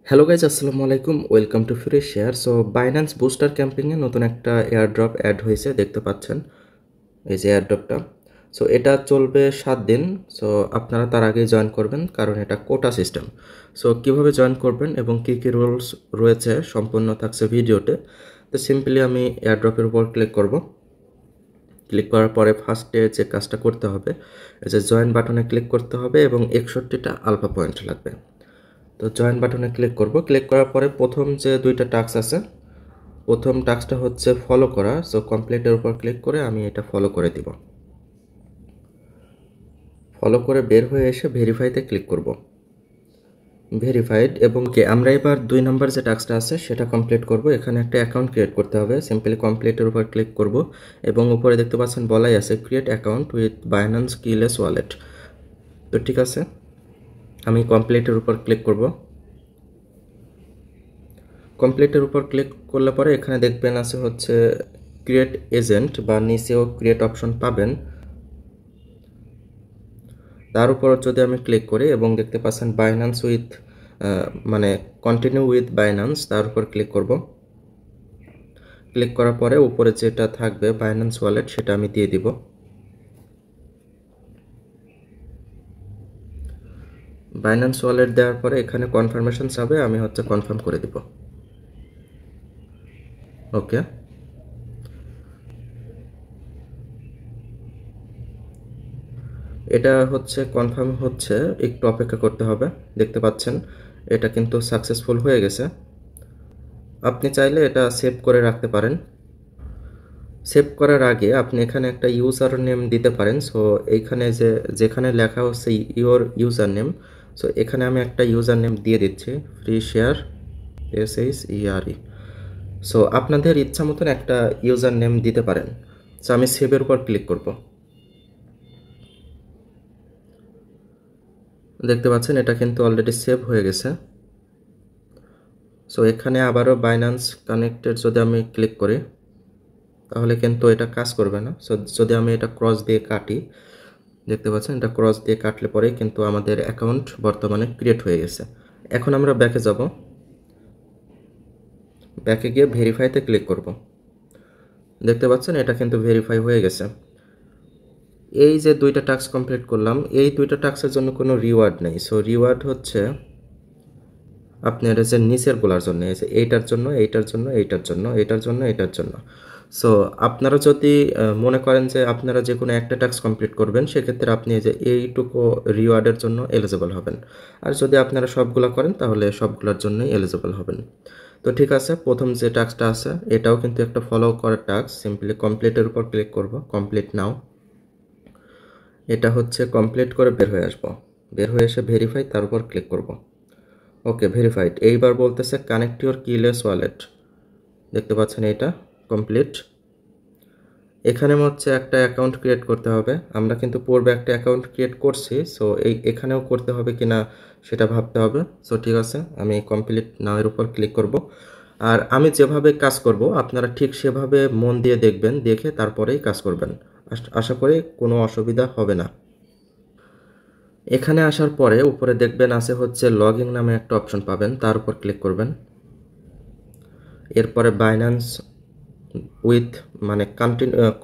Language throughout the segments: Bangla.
হ্যালো গাইজ, আসসালামু আলাইকুম। Welcome to free share. So Binance booster ক্যাম্পিংয়ে নতুন একটা এয়ারড্রপ অ্যাড হয়েছে, দেখতে পাচ্ছেন এই যে এয়ারড্রপটা। সো এটা চলবে 7 দিন। সো আপনারা তার আগেই জয়েন করবেন, কারণ এটা কোটা সিস্টেম। সো কীভাবে জয়েন করবেন এবং কী কী রুলস রয়েছে সম্পূর্ণ থাকছে ভিডিওতে। তো সিম্পলি আমি এয়ারড্রপের উপর ক্লিক করব। ক্লিক করার পরে ফার্স্টে যে কাজটা করতে হবে, এই যে জয়েন বাটনে ক্লিক করতে হবে এবং 61টা আলফা পয়েন্ট লাগবে। তো জয়েন বাটনে ক্লিক করব। ক্লিক করার পরে প্রথম যে দুইটা টাস্ক আছে, প্রথম টাস্কটা হচ্ছে ফলো করা। সো কমপ্লিটের উপর ক্লিক করে আমি এটা ফলো করে দিব। ফলো করে বের হয়ে এসে ভেরিফাইতে ক্লিক করব। ভেরিফাইড এবং আমরা এবার 2 নম্বর যে টাস্কটা আছে সেটা কমপ্লিট করব। এখানে একটা অ্যাকাউন্ট ক্রিয়েট করতে হবে। সিম্পলি কমপ্লিটের উপর ক্লিক করব এবং উপরে দেখতে পাচ্ছেন বলাই আছে create account with Binance keyless wallet. তো ঠিক আছে, আমি কমপ্লিটের উপর ক্লিক করব। কমপ্লিটের উপর ক্লিক করলে পরে এখানে দেখবেন আছে হচ্ছে ক্রিয়েট এজেন্ট, বা নিচেও ক্রিয়েট অপশন পাবেন। তার উপর যদি আমি ক্লিক করি এবং দেখতে পাচ্ছেন বাইন্যান্স উইথ মানে কন্টিনিউ উইথ বাইন্যান্স, তার উপর ক্লিক করব। ক্লিক করার পরে উপরে যেটা থাকবে বাইন্যান্স ওয়ালেট সেটা আমি দিয়ে দিব। বাইন্যান্স ওয়ালেট দেওয়ার পরে এখানে কনফার্মেশন চাবে, আমি হচ্ছে কনফার্ম করে দিব। ওকে, এটা হচ্ছে কনফার্ম হচ্ছে, একটু অপেক্ষা করতে হবে। দেখতে পাচ্ছেন এটা কিন্তু সাকসেসফুল হয়ে গেছে। আপনি চাইলে এটা সেভ করে রাখতে পারেন। সেভ করার আগে আপনি এখানে একটা ইউজার নেম দিতে পারেন। সো এইখানে যেখানে লেখা হচ্ছে ইওর ইউজার নেম, সো এখানে আমি একটা ইউজার নেম দিয়ে দিচ্ছি, ফ্রি শেয়ার SHERE। সো আপনাদের ইচ্ছা মতন একটা ইউজার নেম দিতে পারেন। সো আমি সেভের উপর ক্লিক করব। দেখতে পাচ্ছেন এটা কিন্তু অলরেডি সেভ হয়ে গেছে। সো এখানে আবারও বাইন্যান্স কানেক্টেড যদি আমি ক্লিক করি তাহলে কিন্তু এটা কাজ করবে না। সো যদি আমি এটা ক্রস দিয়ে কাটি, দেখতে পাচ্ছেন এটা ক্রস দিয়ে কাটলে পরে কিন্তু আমাদের অ্যাকাউন্ট বর্তমানে ক্রিয়েট হয়ে গেছে। এখন আমরা ব্যাকে যাব। ব্যাকে গিয়ে ভেরিফাইতে ক্লিক করব। দেখতে পাচ্ছেন এটা কিন্তু ভেরিফাই হয়ে গেছে। এই যে দুইটা টাস্ক কমপ্লিট করলাম, এই দুইটা টাস্কের জন্য কোনো রিওয়ার্ড নেই। সো রিওয়ার্ড হচ্ছে আপনার যে নিচেরগুলোর জন্য, এইটার জন্য, এইটার জন্য, এইটার জন্য, এইটার জন্য, এইটার জন্য। সো আপনারা যদি মনে করেন যে আপনারা যে কোনো একটা টাস্ক কমপ্লিট করবেন, সেক্ষেত্রে আপনি যে এইটুকু রিওয়ার্ডের জন্য এলিজিবল হবেন। আর যদি আপনারা সবগুলো করেন তাহলে সবগুলোর জন্যই এলিজিবল হবেন। তো ঠিক আছে, প্রথম যে টাস্কটা আছে এটাও কিন্তু একটা ফলো করার টাস্ক। সিম্পলি কমপ্লিটের উপর ক্লিক করব, কমপ্লিট নাও। এটা হচ্ছে কমপ্লিট করে বের হয়ে আসবো। বের হয়ে এসে ভেরিফাই, তার উপর ক্লিক করব। ওকে, ভেরিফাইড। এইবার বলতেছে কানেক্ট ইউর কিলেস ওয়ালেট। দেখতে পাচ্ছেন এটা কমপ্লিট। এখানে হচ্ছে একটা অ্যাকাউন্ট ক্রিয়েট করতে হবে। আমরা কিন্তু পূর্বে একটা অ্যাকাউন্ট ক্রিয়েট করছি, সো এখানেও করতে হবে কিনা সেটা ভাবতে হবে। সো ঠিক আছে, আমি কমপ্লিট নাও এর উপর ক্লিক করব। আর আমি যেভাবে কাজ করব আপনারা ঠিক সেভাবে মন দিয়ে দেখবেন, দেখে তারপরেই কাজ করবেন। আশা করি কোনো অসুবিধা হবে না। এখানে আসার পরে উপরে দেখবেন আছে হচ্ছে লগ ইন নামে একটা অপশন পাবেন, তার উপর ক্লিক করবেন। এরপরে বাইন্যান্স উইথ মানে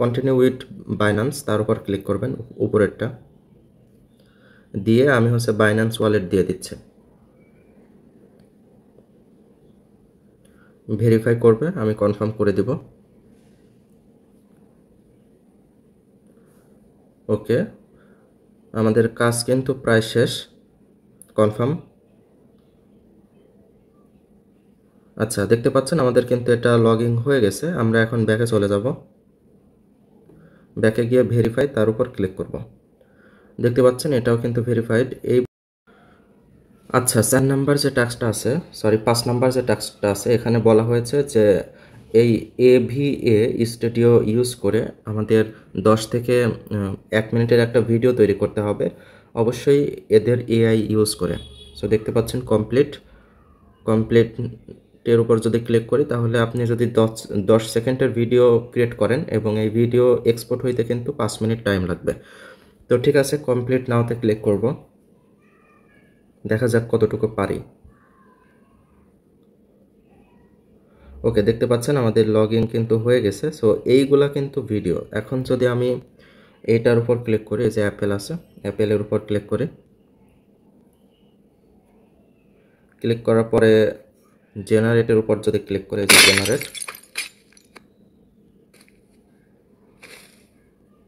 কন্টিনিউ উইথ বাইন্যান্স, তার উপর ক্লিক করবেন, উপরেরটা দিয়ে আমি হচ্ছে বাইন্যান্স ওয়ালেট দিয়ে দিচ্ছি। ভেরিফাই করবে, আমি কনফার্ম করে দিব। ওকে, আমাদের কাজ কিন্তু প্রায় শেষ। কনফার্ম। আচ্ছা, দেখতে পাচ্ছেন আমাদের কিন্তু এটা লগ ইন হয়ে গেছে। আমরা এখন ব্যাকে চলে যাব। ব্যাকে গিয়ে ভেরিফাই, তার উপর ক্লিক করব। দেখতে পাচ্ছেন এটাও কিন্তু ভেরিফাইড। আচ্ছা, 4 নাম্বার যে টাস্কটা আছে, সরি 5 নাম্বার যে টাস্কটা আছে, এখানে বলা হয়েছে যে এই AVA স্টুডিও ইউজ করে আমাদের 10 থেকে 1 মিনিটের একটা ভিডিও তৈরি করতে হবে, অবশ্যই এদের AI ইউজ করে। সো দেখতে পাচ্ছেন কমপ্লিটের উপর যদি ক্লিক করি তাহলে আপনি যদি 10 সেকেন্ডের ভিডিও ক্রিয়েট করেন এবং এই ভিডিও এক্সপোর্ট হইতে কিন্তু 5 মিনিট টাইম লাগবে। তো ঠিক আছে, কমপ্লিট নাওতে ক্লিক করব। দেখা যাক কতটুকু পারি। ওকে, দেখতে পাচ্ছেন আমাদের লগ ইন কিন্তু হয়ে গেছে। সো এইগুলা কিন্তু ভিডিও। এখন যদি আমি এইটার উপর ক্লিক করি, যে অ্যাপেল আছে, অ্যাপেলের উপর ক্লিক করি, ক্লিক করার পরে জেনারেটের উপর যদি ক্লিক করে, যে জেনারেট,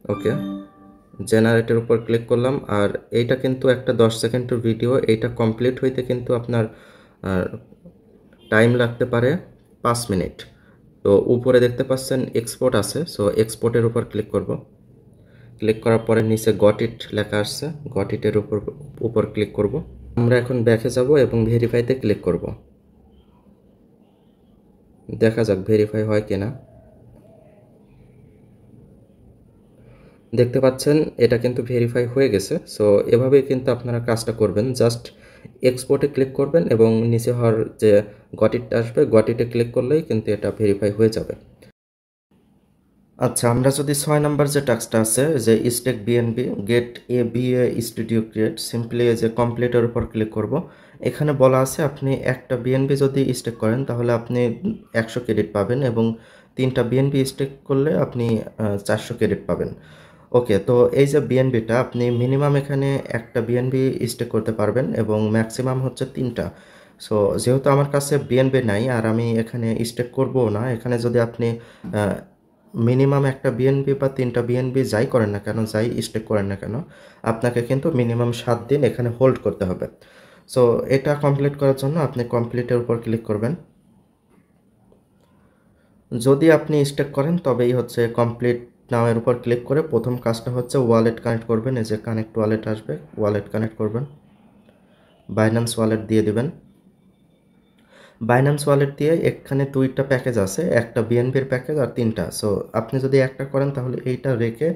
ওকে, জেনারেটের উপর ক্লিক করলাম। আর এইটা কিন্তু একটা 10 সেকেন্ডের ভিডিও। এইটা কমপ্লিট হইতে কিন্তু আপনার টাইম লাগতে পারে 5 মিনিট। তো উপরে দেখতে পাচ্ছেন এক্সপোর্ট আছে, সো এক্সপোর্টের উপর ক্লিক করব। ক্লিক করার পরে নিচে গট ইট লেখা আসছে, গট ইটের উপর ক্লিক করব। আমরা এখন ব্যাকে যাব এবং ভেরিফাইতে ক্লিক করব। দেখা যাক ভেরিফাই হয় কিনা। দেখতে পাচ্ছেন এটা কিন্তু ভেরিফাই হয়ে গেছে। সো এভাবেই কিন্তু আপনারা কাজটা করবেন। জাস্ট এক্সপোর্টে ক্লিক করবেন এবং নিচে হওয়ার যে গট ইটটা আসবে, গট ইটে ক্লিক করলেই কিন্তু এটা ভেরিফাই হয়ে যাবে। আচ্ছা, আমরা যদি 6 নাম্বার যে টাস্কটা আছে, যে স্টেক বিএনবি গেট এ বি এ স্টুডিও ক্রিয়েট, সিম্পলি যে কমপ্লিটের উপর ক্লিক করব। এখানে বলা আছে আপনি একটা বিএনবি যদি স্টেক করেন তাহলে আপনি 100 ক্রেডিট পাবেন এবং 3টা বিএনবি স্টেক করলে আপনি 400 ক্রেডিট পাবেন। ওকে, তো এই যে বিএনবিটা আপনি মিনিমাম এখানে একটা বিএনবি স্টেক করতে পারবেন এবং ম্যাক্সিমাম হচ্ছে 3টা। সো যেহেতু আমার কাছে বিএনবি নাই আর আমি এখানে স্টেক করবো না, এখানে যদি আপনি মিনিমাম একটা বিএনবি বা 3টা বিএনবি যাই করেন না কেন, যাই স্টেক করেন না কেন, আপনাকে কিন্তু মিনিমাম 7 দিন এখানে হোল্ড করতে হবে। সো এটা কমপ্লিট করার জন্য আপনি কমপ্লিটের উপর ক্লিক করবেন। যদি আপনি স্টেক করেন তবেই হচ্ছে কমপ্লিট নাওয়ের উপর ক্লিক করে প্রথম কাজটা হচ্ছে ওয়ালেট কানেক্ট করবেন। এই যে কানেক্ট ওয়ালেট আসবে, ওয়ালেট কানেক্ট করবেন, বাইন্যান্স ওয়ালেট দিয়ে দিবেন। বাইন্যান্স ওয়ালেট দিয়ে এখানে 2টা প্যাকেজ আছে, একটা বিএনবির প্যাকেজ আর 3টা। সো আপনি যদি একটা করেন তাহলে এইটা রেখে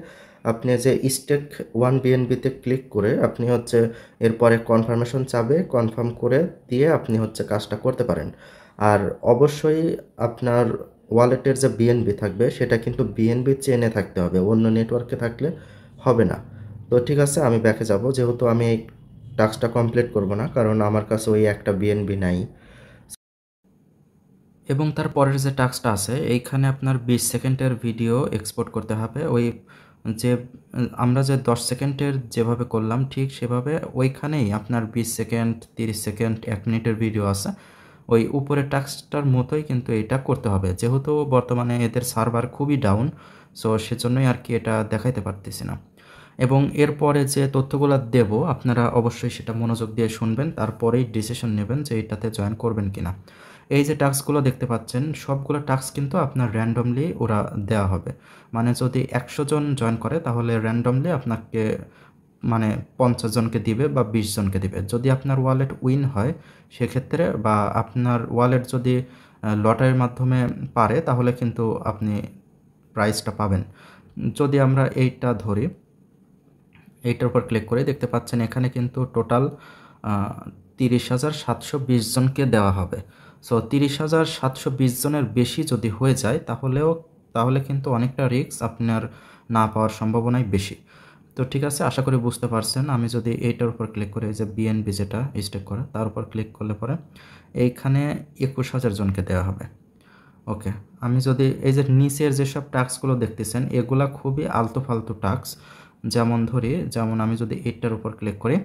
আপনি যে স্টেক 1 বিএনবিতে ক্লিক করে আপনি হচ্ছে এরপরে কনফার্মেশন চাবে, কনফার্ম করে দিয়ে আপনি হচ্ছে কাজটা করতে পারেন। আর অবশ্যই আপনার ওয়ালেটের যে বিএনবি থাকবে সেটা কিন্তু বিএনবি চেনে থাকতে হবে, অন্য নেটওয়ার্কে থাকলে হবে না। তো ঠিক আছে, আমি ব্যাকে যাব, যেহেতু আমি এই টাস্কটা কমপ্লিট করব না কারণ আমার কাছে ওই একটা বিএনবি নাই। এবং তার পরের যে টাস্কটা আছে এইখানে আপনার 20 সেকেন্ডের ভিডিও এক্সপোর্ট করতে হবে। ওই যে আমরা যে 10 সেকেন্ডের যেভাবে করলাম ঠিক সেভাবে ওইখানেই আপনার 20 সেকেন্ড, 30 সেকেন্ড, 1 মিনিটের ভিডিও আছে, ওই উপরের টাস্কটার মতোই কিন্তু এটা করতে হবে। যেহেতু বর্তমানে এদের সার্ভার খুবই ডাউন, সো সেজন্যই আর কি এটা দেখাইতে পারতেছি না। এবং এরপরে যে তথ্যগুলো দেব আপনারা অবশ্যই সেটা মনোযোগ দিয়ে শুনবেন, তারপরেই ডিসিশন নেবেন যে এইটাতে জয়েন করবেন কিনা। এই যে টাস্কগুলো দেখতে পাচ্ছেন সবগুলো টাস্ক কিন্তু আপনার র্যান্ডমলি ওরা দেওয়া হবে। মানে যদি 100 জন জয়েন করে তাহলে র্যান্ডমলি আপনাকে মানে 50 জনকে দিবে বা 20 জনকে দিবে। যদি আপনার ওয়ালেট উইন হয় সেক্ষেত্রে, বা আপনার ওয়ালেট যদি লটারির মাধ্যমে পারে তাহলে কিন্তু আপনি প্রাইজটা পাবেন। যদি আমরা এইটা ধরি, এইটার উপর ক্লিক করে দেখতে পাচ্ছেন এখানে কিন্তু টোটাল 30,720 জনকে দেওয়া হবে। সো 30,720 জনের বেশি যদি হয়ে যায় তাহলে কিন্তু অনেকটা রিস্ক, আপনার না পাওয়ার সম্ভাবনাই বেশি। তো ঠিক আছে, আশা করি বুঝতে পারছেন। আমি যদি এইটার উপর ক্লিক করি, এই যে বিএনবি যেটা স্টেক করা, তার উপর ক্লিক করলে পরে এইখানে 21,000 জনকে দেওয়া হবে। ওকে, আমি যদি এই যে নিচের যেসব টাস্কগুলো দেখতেছেন এগুলা খুবই আলতু ফালতু টাস্ক। যেমন আমি যদি এইটার উপর ক্লিক করি,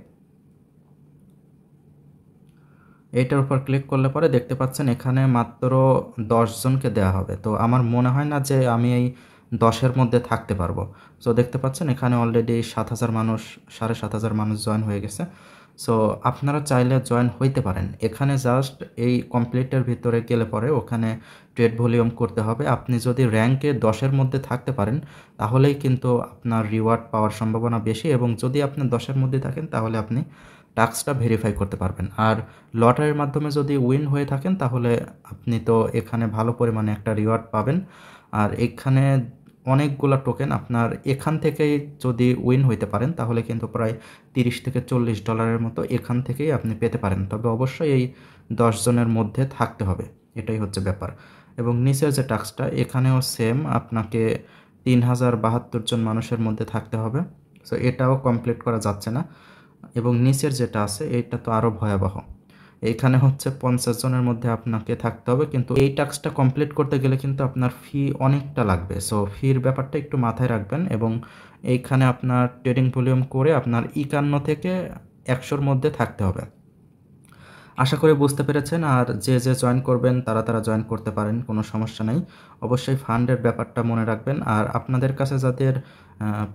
এইটার উপর ক্লিক করলে পরে দেখতে পাচ্ছেন এখানে মাত্র 10 জনকে দেওয়া হবে। তো আমার মনে হয় না যে আমি এই 10-এর মধ্যে থাকতে পারবো। সো দেখতে পাচ্ছেন এখানে অলরেডি 7,000 মানুষ, 7,500 মানুষ জয়েন হয়ে গেছে। সো আপনারা চাইলে জয়েন হইতে পারেন। এখানে জাস্ট এই কমপ্লিটের ভিতরে গেলে পরে ওখানে ট্রেড ভলিউম করতে হবে। আপনি যদি র্যাঙ্কে 10-এর মধ্যে থাকতে পারেন তাহলেই কিন্তু আপনার রিওয়ার্ড পাওয়ার সম্ভাবনা বেশি, এবং যদি আপনি 10-এর মধ্যে থাকেন তাহলে আপনি টাস্কটা ভেরিফাই করতে পারবেন। আর লটারির মাধ্যমে যদি উইন হয়ে থাকেন তাহলে আপনি তো এখানে ভালো পরিমাণে একটা রিওয়ার্ড পাবেন। আর এখানে অনেকগুলো টোকেন আপনার এখান থেকেই যদি উইন হইতে পারেন তাহলে কিন্তু প্রায় $30 থেকে $40 মতো এখান থেকেই আপনি পেতে পারেন। তবে অবশ্যই এই 10 জনের মধ্যে থাকতে হবে, এটাই হচ্ছে ব্যাপার। এবং নিচের যে টাস্কটা এখানেও সেম, আপনাকে 3,072 জন মানুষের মধ্যে থাকতে হবে। সো এটাও কমপ্লিট করা যাচ্ছে না। এবং নিচের যেটা আছে এইটা তো আরও ভয়াবহ। এইখানে হচ্ছে 50 জনের মধ্যে আপনাকে থাকতে হবে, কিন্তু এই টাস্কটা কমপ্লিট করতে গেলে কিন্তু আপনার ফি অনেকটা লাগবে। সো ফির ব্যাপারটা একটু মাথায় রাখবেন এবং এইখানে আপনার ট্রেডিং ভলিউম করে আপনার 51 থেকে 100-র মধ্যে থাকতে হবে। আশা করি বুঝতে পেরেছেন। আর যে জয়েন করবেন তারা জয়েন করতে পারেন, কোনো সমস্যা নেই। অবশ্যই ফান্ডের ব্যাপারটা মনে রাখবেন। আর আপনাদের কাছে যাদের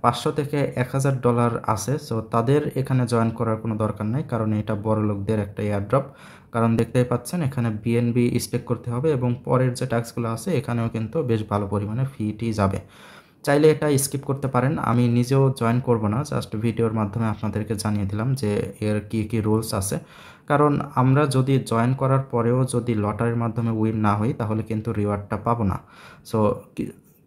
500 থেকে $1000 আছে, সো তাদের এখানে জয়েন করার কোনো দরকার নাই, কারণ এটা বড় লোকদের একটা এয়ারড্রপ। কারণ দেখতেই পাচ্ছেন এখানে বিএনবি স্টেক করতে হবে এবং পরের যে ট্যাক্সগুলো আছে এখানেও কিন্তু বেশ ভালো পরিমাণে ফিটি যাবে। চাইলে এটা স্কিপ করতে পারেন। আমি নিজেও জয়েন করব না, জাস্ট ভিডিওর মাধ্যমে আপনাদেরকে জানিয়ে দিলাম যে এর কী রুলস আছে। কারণ আমরা যদি জয়েন করার পরেও যদি লটারির মাধ্যমে উইন না হই তাহলে কিন্তু রিওয়ার্ডটা পাবো না। সো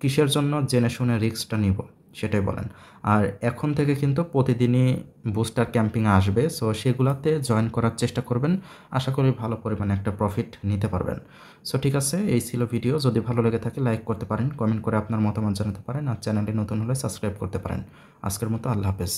কিসের জন্য জেনে শুনে রিস্কটা নিব সেটাই বলেন। আর এখন থেকে কিন্তু প্রতিদিনই বুস্টার ক্যাম্পিং আসবে, সো সেগুলোতে জয়েন করার চেষ্টা করবেন। আশা করি ভালো পরিমাণে একটা প্রফিট নিতে পারবেন। সো ঠিক আছে, এই ছিল ভিডিও। যদি ভালো লেগে থাকে লাইক করতে পারেন, কমেন্ট করে আপনার মতামত জানাতে পারেন, আর চ্যানেলটি নতুন হলে সাবস্ক্রাইব করতে পারেন। আজকের মতো আল্লাহ হাফেজ।